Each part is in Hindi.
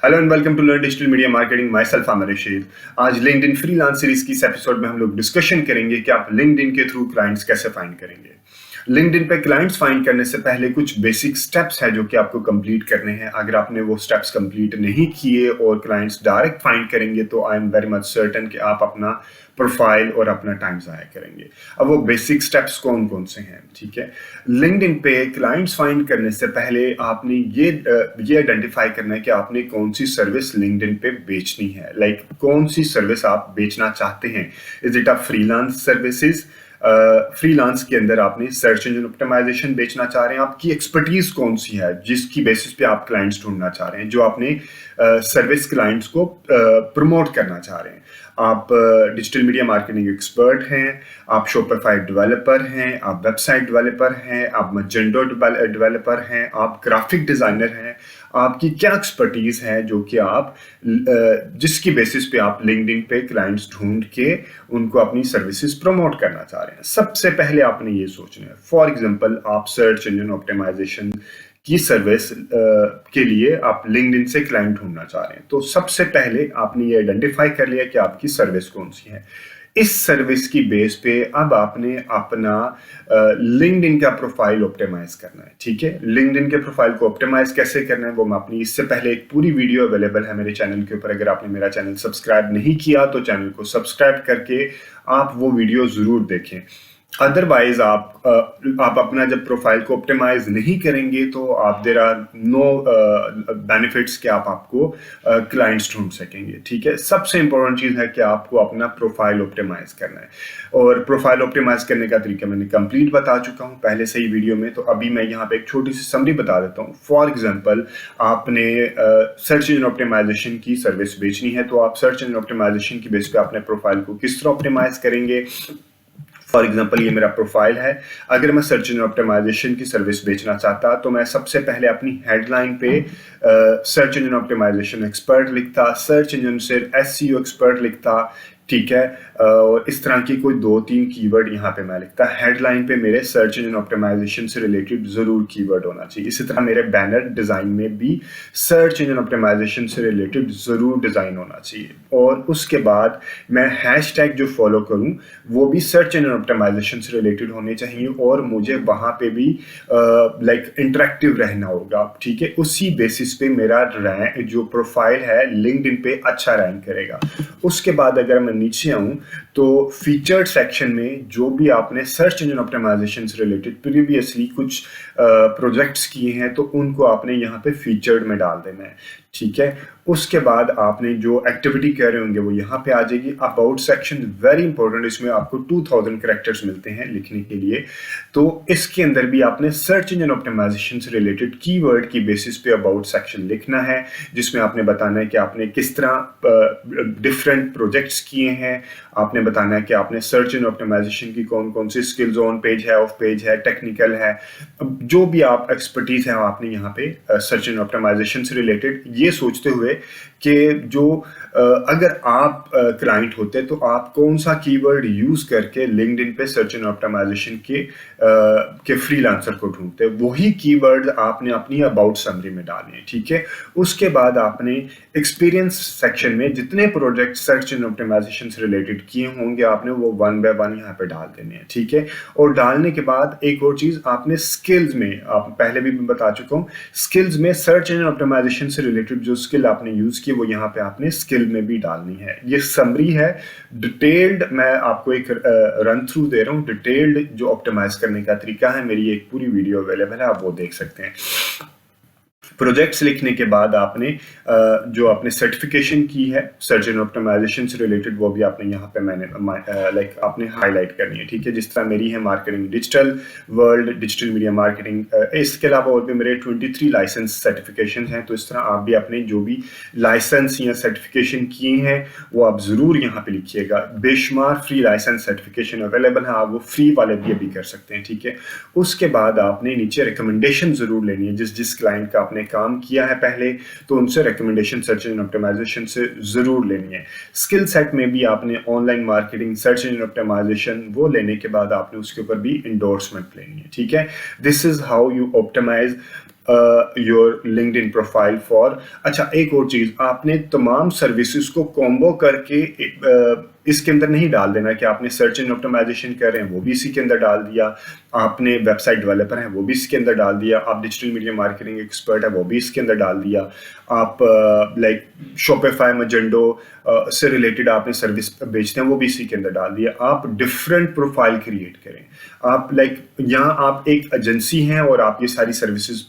Hello and welcome to learn digital media marketing. Myself Aamir Rashid. आज लिंक्डइन फ्रीलांस सीरीज की इस एपिसोड में हम लोग डिस्कशन करेंगे कि आप लिंक्डइन के थ्रू क्लाइंट्स कैसे फाइंड करेंगे। लिंक्डइन पे क्लाइंट्स फाइंड करने से पहले कुछ बेसिक स्टेप्स है जो कि आपको कंप्लीट करने हैं। अगर आपने वो स्टेप्स कंप्लीट नहीं किए और क्लाइंट्स डायरेक्ट फाइंड करेंगे तो I am very much certain कि आप अपना प्रोफाइल और अपना टाइम ज़ाया करेंगे। अब वो बेसिक स्टेप्स कौन कौन से हैं, ठीक है। लिंक्डइन पे क्लाइंट्स फाइंड करने से पहले आपने ये आइडेंटिफाई करना है कि आपने कौन सी सर्विस लिंक्डइन पे बेचनी है। लाइक कौन सी सर्विस आप बेचना चाहते हैं। Is it a freelance services? Freelance के अंदर आपने सर्च इंजन ऑप्टिमाइजेशन बेचना चाह रहे हैं। आपकी एक्सपर्टीज कौन सी है जिसकी बेसिस पे आप क्लाइंट्स ढूंढना चाह रहे हैं, जो आपने सर्विस क्लाइंट्स को प्रमोट करना चाह रहे हैं। आप डिजिटल मीडिया मार्केटिंग एक्सपर्ट हैं, आप शॉपिफाई डेवलपर हैं, आप वेबसाइट डेवलपर हैं, आप मजेंडो डेवलपर हैं, आप ग्राफिक डिजाइनर हैं। आपकी क्या एक्सपर्टीज है जो कि आप जिसकी बेसिस पे आप लिंक्डइन पे क्लाइंट्स ढूंढ के उनको अपनी सर्विसेज प्रमोट करना चाह रहे हैं। सबसे पहले आपने ये सोचना है। फॉर एग्जांपल, आप सर्च इंजन ऑप्टिमाइजेशन की सर्विस के लिए आप लिंक्डइन से क्लाइंट ढूंढना चाह रहे हैं, तो सबसे पहले आपने ये आइडेंटिफाई कर लिया कि आपकी सर्विस कौन सी है। इस सर्विस की बेस पे अब आपने अपना लिंक्डइन का प्रोफाइल ऑप्टिमाइज करना है, ठीक है। लिंक्डइन के प्रोफाइल को ऑप्टिमाइज कैसे करना है वो मैं अपनी इससे पहले एक पूरी वीडियो अवेलेबल है मेरे चैनल के ऊपर। अगर आपने मेरा चैनल सब्सक्राइब नहीं किया तो चैनल को सब्सक्राइब करके आप वो वीडियो जरूर देखें। अदरवाइज आप अपना जब प्रोफाइल को ऑप्टिमाइज नहीं करेंगे तो आप देयर आर नो बेनिफिट्स कि आपको क्लाइंट्स ढूंढ सकेंगे, ठीक है। सबसे इंपॉर्टेंट चीज है कि आपको अपना प्रोफाइल ऑप्टिमाइज करना है, और प्रोफाइल ऑप्टिमाइज करने का तरीका मैंने कंप्लीट बता चुका हूं पहले से ही वीडियो में। तो अभी मैं यहाँ पे एक छोटी सी समरी बता देता हूँ। फॉर एग्जाम्पल, आपने सर्च इंजन ऑप्टिमाइजेशन की सर्विस बेचनी है, तो आप सर्च इंजन ऑप्टिमाइजेशन की बेस पे अपने प्रोफाइल को किस तरह ऑप्टिमाइज करेंगे। फॉर एग्जाम्पल, ये मेरा प्रोफाइल है। अगर मैं सर्च इंजन ऑप्टिमाइजेशन की सर्विस बेचना चाहता तो मैं सबसे पहले अपनी हेडलाइन पे सर्च इंजन ऑप्टिमाइजेशन एक्सपर्ट लिखता, सर्च इंजन से एसईओ एक्सपर्ट लिखता, ठीक है। और इस तरह की कोई 2-3 कीवर्ड यहाँ पे मैं लिखता। हेडलाइन पे मेरे सर्च इंजन ऑप्टिमाइजेशन से रिलेटेड जरूर कीवर्ड होना चाहिए। इसी तरह मेरे बैनर डिजाइन में भी सर्च इंजन ऑप्टिमाइजेशन से रिलेटेड जरूर डिजाइन होना चाहिए। और उसके बाद मैं हैशटैग जो फॉलो करूं वो भी सर्च इंजन ऑप्टिमाइजेशन से रिलेटेड होने चाहिए, और मुझे वहां पे भी लाइक इंटरेक्टिव रहना होगा, ठीक है। उसी बेसिस पे मेरा रैंक जो प्रोफाइल है लिंक्डइन पे अच्छा रैंक करेगा। उसके बाद अगर मैं नीचे आऊं तो फीचर्ड सेक्शन में जो भी आपने सर्च इंजन ऑप्टिमाइजेशन से रिलेटेड प्रीवियसली कुछ प्रोजेक्ट्स किए हैं तो उनको आपने यहाँ पे फीचर्ड में डाल देना है, ठीक है। उसके बाद आपने जो एक्टिविटी कर रहे होंगे वो यहाँ पे आ जाएगी। अबाउट सेक्शन वेरी इंपॉर्टेंट, इसमें आपको 2000 कैरेक्टर्स मिलते हैं लिखने के लिए। तो इसके अंदर भी आपने सर्च इंजन ऑप्टिमाइजेशन से रिलेटेड कीवर्ड की बेसिस पे अबाउट सेक्शन लिखना है, जिसमें आपने बताना है कि आपने किस तरह डिफरेंट प्रोजेक्ट्स किए हैं। आपने बताना है कि आपने सर्च इंजन ऑप्टिमाइजेशन की कौन कौन सी स्किल्स ऑन पेज है, ऑफ पेज है, टेक्निकल है, जो भी आप एक्सपर्टीज है आपने यहाँ पे सर्च इंजन ऑप्टिमाइजेशन से रिलेटेड, ये सोचते हुए कि जो अगर आप क्लाइंट होते तो आप कौन सा कीवर्ड यूज करके लिंक्डइन पे सर्च इंजन ऑप्टिमाइजेशन के फ्रीलांसर को ढूंढते, वही कीवर्ड आपने अपनी अबाउट समरी में डालने हैं, ठीक है। उसके बाद आपने एक्सपीरियंस सेक्शन में जितने प्रोजेक्ट सर्च इंजन ऑप्टिमाइजेशन से रिलेटेड किए होंगे आपने वो 1 बाय 1 यहाँ पे डाल देने हैं, ठीक है। और डालने के बाद एक और चीज आपने स्किल्स में, आप पहले भी मैं बता चुका हूँ, स्किल्स में सर्च इंजन ऑप्टिमाइजेशन से रिलेटेड जो स्किल आपने यूज की वो यहाँ पे आपने स्किल में भी डालनी है। ये समरी है डिटेल्ड, मैं आपको एक रन थ्रू दे रहा हूँ। डिटेल्ड जो ऑप्टिमाइज करने का तरीका है, मेरी एक पूरी वीडियो अवेलेबल है, आप वो देख सकते हैं। प्रोजेक्ट्स लिखने के बाद आपने जो आपने सर्टिफिकेशन की है सर्च इंजन ऑप्टिमाइजेशन से रिलेटेड वो भी आपने यहाँ पे मैंने लाइक आपने हाईलाइट करनी है, ठीक है। जिस तरह मेरी है marketing digital world, digital media marketing, इसके अलावा और भी मेरे 23 लाइसेंस सर्टिफिकेशन हैं। तो इस तरह आप भी अपने जो भी लाइसेंस या सर्टिफिकेशन किए हैं वो आप जरूर यहाँ पे लिखिएगा। बेशुमार फ्री लाइसेंस सर्टिफिकेशन अवेलेबल है, आप वो फ्री वाले भी अभी कर सकते हैं, ठीक है। उसके बाद आपने नीचे रिकमेंडेशन जरूर लेनी है। जिस क्लाइंट का आपने काम किया है पहले तो उनसे रिकमेंडेशन सर्च इंजन ऑप्टिमाइजेशन से जरूर लेनी है। स्किल सेट में भी आपने online marketing, search engine optimisation, वो लेने के बाद आपने उसके ऊपर भी इंडोर्समेंट लेनी है, ठीक है। This is how you optimise your LinkedIn profile for. अच्छा, एक और चीज़, आपने तमाम सर्विसेज को कॉम्बो करके इसके अंदर नहीं डाल देना कि आपने सर्च एंड ऑप्टिमाइजेशन कर रहे हैं वो भी इसी के अंदर डाल दिया, आपने वेबसाइट डेवलपर हैं वो भी इसके अंदर डाल दिया, आप डिजिटल मीडिया मार्केटिंग एक्सपर्ट है वो भी इसके अंदर डाल दिया, आप लाइक शॉपिफाई मजेंडो से रिलेटेड आपने सर्विस बेचते हैं वो भी इसी के अंदर डाल दिया। आप डिफरेंट प्रोफाइल क्रिएट करें। आप लाइक यहाँ आप एक एजेंसी हैं और आप ये सारी सर्विसेज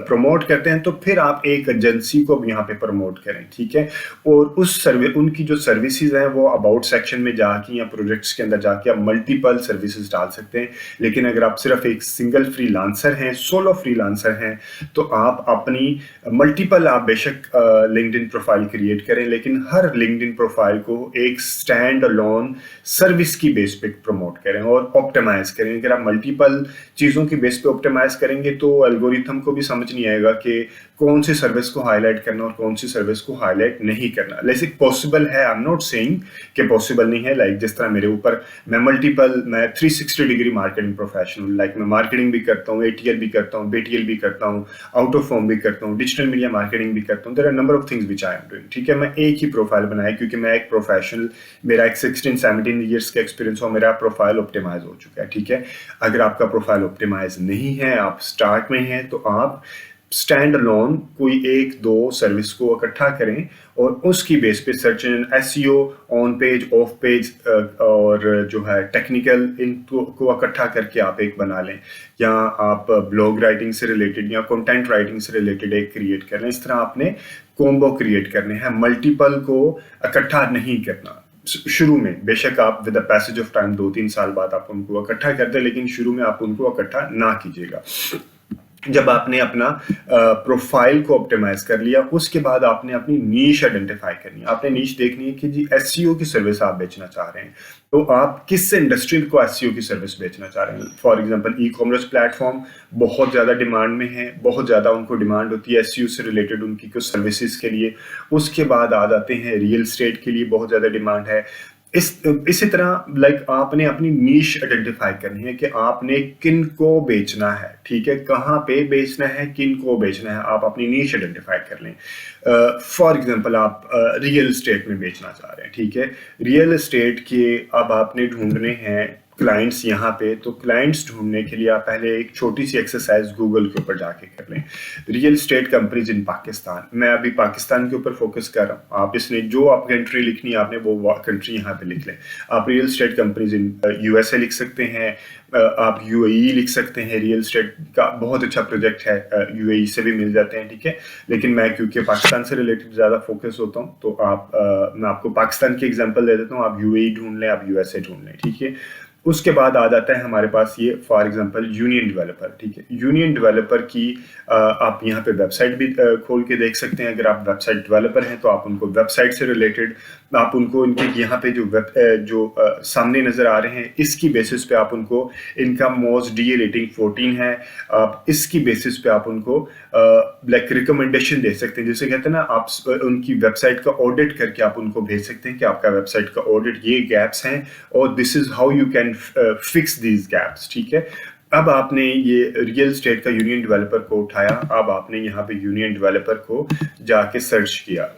प्रमोट करते हैं, तो फिर आप एक एजेंसी को यहाँ पे प्रमोट करें, ठीक है। और उस उनकी जो सर्विसेज हैं वो अबाउट सेक्शन में जाके या प्रोजेक्ट्स के अंदर जाके आप मल्टीपल सर्विसेज डाल सकते हैं। लेकिन अगर आप सिर्फ एक सिंगल फ्रीलांसर हैं, सोलो फ्रीलांसर हैं, तो आप अपनी मल्टीपल आप बेशक लिंक्डइन प्रोफाइल क्रिएट करें, लेकिन हर लिंक्डइन प्रोफाइल को एक स्टैंड अलोन सर्विस की बेस पे प्रमोट करें और ऑप्टिमाइज करें। अगर आप मल्टीपल चीज़ों की बेस पे ऑप्टिमाइज करेंगे तो एल्गोरिथम को भी समझ नहीं आएगा कि कौन सी सर्विस को हाईलाइट करना और कौन सी सर्विस को हाईलाइट नहीं करना। लेकिन पॉसिबल है, आई एम नॉट सेइंग कि पॉसिबल नहीं है। लाइक जिस तरह मेरे ऊपर मैं 360 डिग्री मार्केटिंग प्रोफेशनल, लाइक मैं मार्केटिंग भी करता हूँ, ATL भी करता हूँ, BTL भी करता हूँ, आउट ऑफ फॉर्म भी करता हूँ, डिजिटल मीडिया मार्केटिंग भी करता हूँ। There are number of things which I am doing, ठीक है। मैं एक ही प्रोफाइल बनाया क्योंकि मैं एक प्रोफेशनल, मेरा एक 16-17 ईयर्स का एक्सपीरियंस हो, मेरा प्रोफाइल ऑप्टिमाइज हो चुका है, ठीक है। अगर आपका प्रोफाइल ऑप्टिमाइज नहीं है, आप स्टार्ट में हैं, तो आप स्टैंड अलोन कोई एक दो सर्विस को इकट्ठा करें और उसकी बेस पे search and SEO, on page, of page और जो है टेक्निकल, इनको इकट्ठा करके आप एक बना लें, या आप ब्लॉग राइटिंग से रिलेटेड या कंटेंट राइटिंग से रिलेटेड एक क्रिएट कर लें। इस तरह आपने कॉम्बो क्रिएट करने हैं, मल्टीपल को इकट्ठा नहीं करना शुरू में। बेशक आप with the passage of time 2-3 साल बाद आप उनको इकट्ठा कर दें, लेकिन शुरू में आप उनको इकट्ठा ना कीजिएगा। जब आपने अपना प्रोफाइल को ऑप्टिमाइज कर लिया, उसके बाद आपने अपनी नीश आइडेंटिफाई करनी है। आपने नीश देखनी है कि जी SEO की सर्विस आप बेचना चाह रहे हैं, तो आप किस इंडस्ट्री को SEO की सर्विस बेचना चाह रहे हैं। फॉर एग्जांपल ई-कॉमर्स प्लेटफॉर्म बहुत ज़्यादा डिमांड में है, बहुत ज़्यादा उनको डिमांड होती है SEO से रिलेटेड उनकी कुछ सर्विसेज के लिए। उसके बाद आ जाते हैं रियल एस्टेट के लिए बहुत ज़्यादा डिमांड है। इसी तरह लाइक आपने अपनी नीश आइडेंटिफाई करनी है कि आपने किन को बेचना है, ठीक है, कहाँ पे बेचना है, किन को बेचना है, आप अपनी नीश आइडेंटिफाई कर लें। फॉर एग्जांपल आप रियल एस्टेट में बेचना चाह रहे हैं, ठीक है। रियल एस्टेट के अब आपने ढूंढने हैं क्लाइंट्स यहाँ पे, तो क्लाइंट्स ढूंढने के लिए आप पहले एक छोटी सी एक्सरसाइज गूगल के ऊपर जाके कर लें, real estate companies in Pakistan. मैं अभी पाकिस्तान के ऊपर फोकस कर रहा हूँ, आप इसने जो आप कंट्री लिखनी है आपने वो कंट्री यहाँ पे लिख लें। आप real estate companies in USA लिख सकते हैं, आप UAE लिख सकते हैं, रियल एस्टेट का बहुत अच्छा प्रोजेक्ट है, UAE से भी मिल जाते हैं, ठीक है। लेकिन मैं क्योंकि पाकिस्तान से रिलेटेड ज़्यादा फोकस होता हूँ, तो मैं आपको पाकिस्तान की एग्जांपल दे देता हूँ। आप UAE ढूंढ लें, आप USA ढूंढ लें, ठीक है। उसके बाद आ जाता है हमारे पास ये फॉर एग्जांपल यूनियन डेवलपर, ठीक है। यूनियन डेवलपर की आप यहाँ पे वेबसाइट भी खोल के देख सकते हैं। अगर आप वेबसाइट डेवलपर हैं तो आप उनको वेबसाइट से रिलेटेड आप उनको इनके यहाँ पे जो सामने नज़र आ रहे हैं, इसकी बेसिस पे आप उनको, इनका मोस्ट DA रेटिंग 14 है, आप इसकी बेसिस पे आप उनको लाइक रिकमेंडेशन दे सकते हैं। जैसे कहते हैं ना, आप उनकी वेबसाइट का ऑडिट करके आप उनको भेज सकते हैं कि आपका वेबसाइट का ऑडिट, ये गैप्स हैं और this is how you can fix these gaps, ठीक है। अब आपने ये रियल एस्टेट का यूनियन डेवलपर को उठाया, अब आपने यहाँ पे यूनियन डेवलपर को जाके सर्च किया।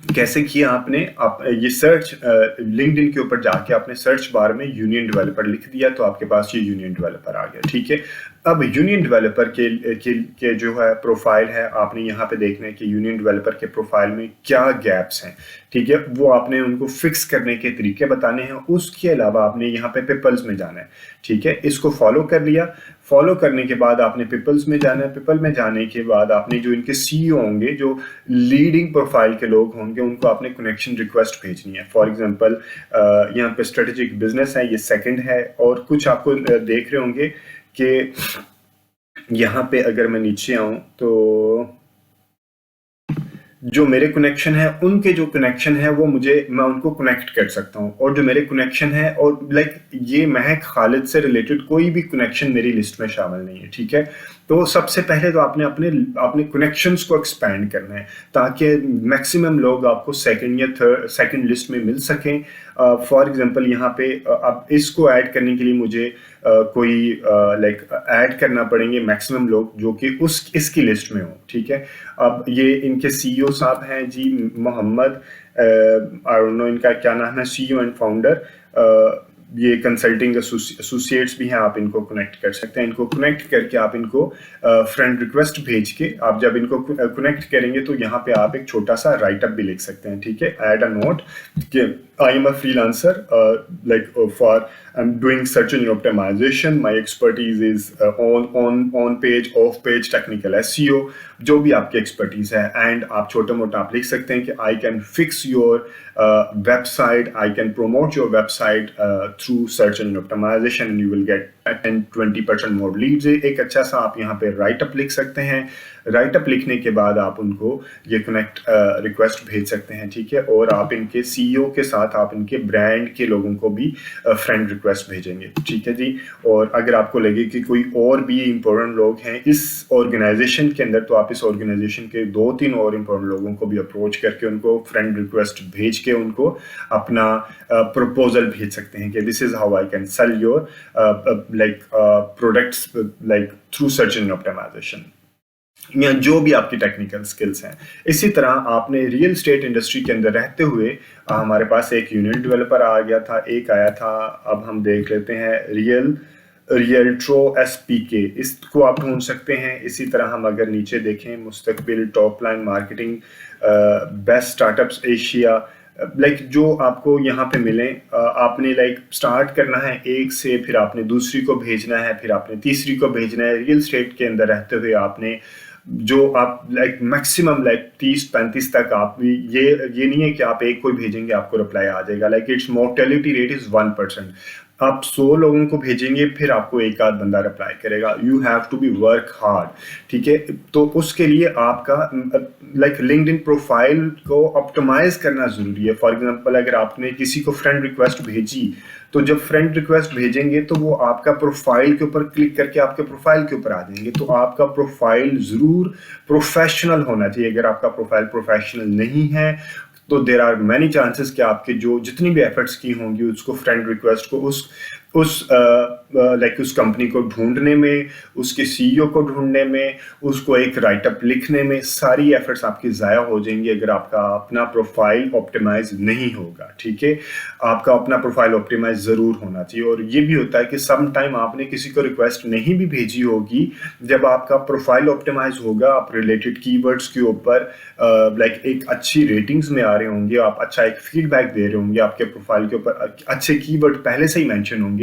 कैसे किया आपने? आप ये सर्च लिंक्डइन के ऊपर जाके आपने सर्च बार में यूनियन डेवलपर लिख दिया, तो आपके पास ये यूनियन डेवलपर आ गया, ठीक है। अब यूनियन डेवलपर के जो है प्रोफाइल है, आपने यहाँ पे देखना है कि यूनियन डेवलपर के प्रोफाइल में क्या गैप्स हैं, ठीक है। वो आपने उनको फिक्स करने के तरीके बताने हैं। उसके अलावा आपने यहाँ पे पिपल्स में जाना है, ठीक है। इसको फॉलो कर लिया, फॉलो करने के बाद आपने पिपल्स में जाना है। पिपल में जाने के बाद आपने जो इनके CEO होंगे, जो लीडिंग प्रोफाइल के लोग होंगे, उनको आपने कनेक्शन रिक्वेस्ट भेजनी है। फॉर एग्जांपल यहाँ पे स्ट्रेटेजिक बिजनेस है, ये सेकंड है, और कुछ आपको देख रहे होंगे कि यहाँ पे अगर मैं नीचे आऊँ तो जो मेरे कनेक्शन है, उनके जो कनेक्शन है वो मैं उनको कनेक्ट कर सकता हूँ, और जो मेरे कनेक्शन है, और लाइक ये महक खालिद से रिलेटेड कोई भी कनेक्शन मेरी लिस्ट में शामिल नहीं है, ठीक है। तो सबसे पहले तो आपने अपने अपने कनेक्शंस को एक्सपैंड करना है ताकि मैक्सिमम लोग आपको सेकंड या सेकंड लिस्ट में मिल सकें। फॉर एग्जांपल यहाँ पे अब इसको ऐड करने के लिए मुझे कोई लाइक ऐड करना पड़ेंगे मैक्सिमम लोग जो कि उस इसकी लिस्ट में हो, ठीक है। अब ये इनके सीईओ साहब हैं जी, मोहम्मद, आई डोंट नो इनका क्या नाम है, सीईओ एंड फाउंडर। ये कंसल्टिंग एसोसिएट्स भी हैं, आप इनको कनेक्ट कर सकते हैं। इनको कनेक्ट करके आप इनको फ्रेंड रिक्वेस्ट भेज के आप जब इनको कनेक्ट करेंगे तो यहाँ पे आप एक छोटा सा राइट अप भी लिख सकते हैं, ठीक है। ऐड अ नोट कि I am a freelancer, like for I'm doing search engine optimization. My expertise is on page, off page, technical SEO, जो भी आपकी एक्सपर्टीज है। एंड आप छोटा मोटा आप लिख सकते हैं कि I can fix your website, I can promote your website through search engine optimisation and you will get 10-20% more leads. एक अच्छा सा आप यहाँ पे राइट अप लिख सकते हैं। राइट अप लिखने के बाद आप उनको ये कनेक्ट रिक्वेस्ट भेज सकते हैं, ठीक है। और आप इनके सीईओ के साथ आप इनके ब्रांड के लोगों को भी फ्रेंड रिक्वेस्ट भेजेंगे, ठीक है जी। और अगर आपको लगे कि कोई और भी इंपॉर्टेंट लोग हैं इस ऑर्गेनाइजेशन के अंदर, तो आप इस ऑर्गेनाइजेशन के 2-3 और इंपॉर्टेंट लोगों को भी अप्रोच करके उनको फ्रेंड रिक्वेस्ट भेज के उनको अपना प्रपोजल भेज सकते हैं कि this is how I can sell your like products like through search engine optimisation, या जो भी आपकी टेक्निकल स्किल्स हैं। इसी तरह आपने रियल एस्टेट इंडस्ट्री के अंदर रहते हुए हमारे पास एक यूनिट डेवलपर आ गया था, एक आया था, अब हम देख लेते हैं रियल्ट्रो SPK, इसको आप ढूंढ सकते हैं। इसी तरह हम अगर नीचे देखें मुस्तकबिल, top line marketing, best startups Asia, like जो आपको यहाँ पे मिले, आपने लाइक स्टार्ट करना है एक से, फिर आपने दूसरी को भेजना है, फिर आपने तीसरी को भेजना है। रियल एस्टेट के अंदर रहते हुए आपने जो आप लाइक मैक्सिमम लाइक 30-35 तक आप ये नहीं है कि आप एक कोई भेजेंगे आपको रिप्लाई आ जाएगा। Like it's mortality rate is 1%। आप 100 लोगों को भेजेंगे फिर आपको एक आध बंदा रिप्लाई करेगा। You have to be work hard, ठीक है। तो उसके लिए आपका लाइक लिंक्डइन प्रोफाइल को ऑप्टिमाइज करना जरूरी है। फॉर एग्जांपल अगर आपने किसी को फ्रेंड रिक्वेस्ट भेजी, तो जब फ्रेंड रिक्वेस्ट भेजेंगे तो वो आपका प्रोफाइल के ऊपर क्लिक करके आपके प्रोफाइल के ऊपर आ जाएंगे। तो आपका प्रोफाइल जरूर प्रोफेशनल होना चाहिए। अगर आपका प्रोफाइल प्रोफेशनल नहीं है तो देर आर मैनी चांसेस कि आपके जो जितनी भी एफर्ट्स की होंगी उसको फ्रेंड रिक्वेस्ट को उस कंपनी को ढूंढने में, उसके सीईओ को ढूंढने में, उसको एक राइटअप लिखने में सारी एफर्ट्स आपकी ज़ाया हो जाएंगी अगर आपका अपना प्रोफाइल ऑप्टिमाइज नहीं होगा, ठीक है। आपका अपना प्रोफाइल ऑप्टिमाइज ज़रूर होना चाहिए। और ये भी होता है कि सम टाइम आपने किसी को रिक्वेस्ट नहीं भी भेजी होगी, जब आपका प्रोफाइल ऑप्टिमाइज होगा, आप रिलेटेड कीवर्ड्स के ऊपर लाइक एक अच्छी रेटिंग्स में आ रहे होंगे, आप अच्छा एक फीडबैक दे रहे होंगे, आपके प्रोफाइल के ऊपर अच्छे कीवर्ड पहले से ही मेंशन होंगे,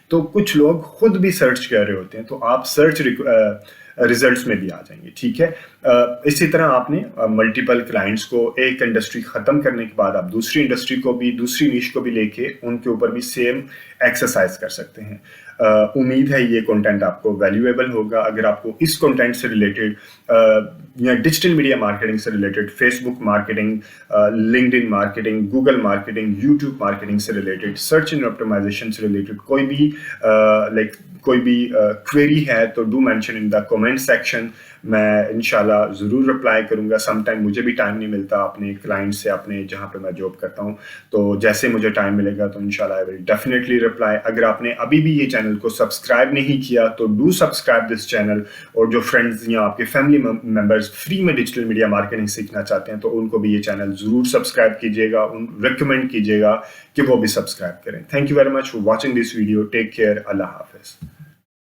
तो कुछ लोग खुद भी सर्च कर रहे होते हैं, तो आप सर्च रिजल्ट्स में भी आ जाएंगे, ठीक है। इसी तरह आपने मल्टीपल क्लाइंट्स को एक इंडस्ट्री खत्म करने के बाद आप दूसरी इंडस्ट्री को भी, दूसरी नीश को भी लेके उनके ऊपर भी सेम एक्सरसाइज कर सकते हैं। उम्मीद है ये कंटेंट आपको वैल्यूएबल होगा। अगर आपको इस कंटेंट से रिलेटेड या डिजिटल मीडिया मार्केटिंग से related, Facebook marketing, LinkedIn marketing, Google marketing, YouTube marketing से रिलेटेड, सर्च इंजन ऑप्टिमाइजेशन से रिलेटेड कोई भी कोई भी क्वेरी है तो do mention in the comment section. मैं इंशाल्लाह ज़रूर रिप्लाई करूंगा। सम टाइम मुझे भी टाइम नहीं मिलता अपने क्लाइंट से, अपने जहाँ पे मैं जॉब करता हूँ, तो जैसे मुझे टाइम मिलेगा तो इंशाल्लाह आई विल डेफिनेटली रिप्लाई। अगर आपने अभी भी ये चैनल को सब्सक्राइब नहीं किया तो डू सब्सक्राइब दिस चैनल, और जो फ्रेंड्स या आपके फैमिली मेम्बर्स फ्री में डिजिटल मीडिया मार्केटिंग सीखना चाहते हैं तो उनको भी ये चैनल ज़रूर सब्सक्राइब कीजिएगा, रिकमेंड कीजिएगा कि वो भी सब्सक्राइब करें। Thank you very much for watching this video. Take care. अल्लाह हाफिज़।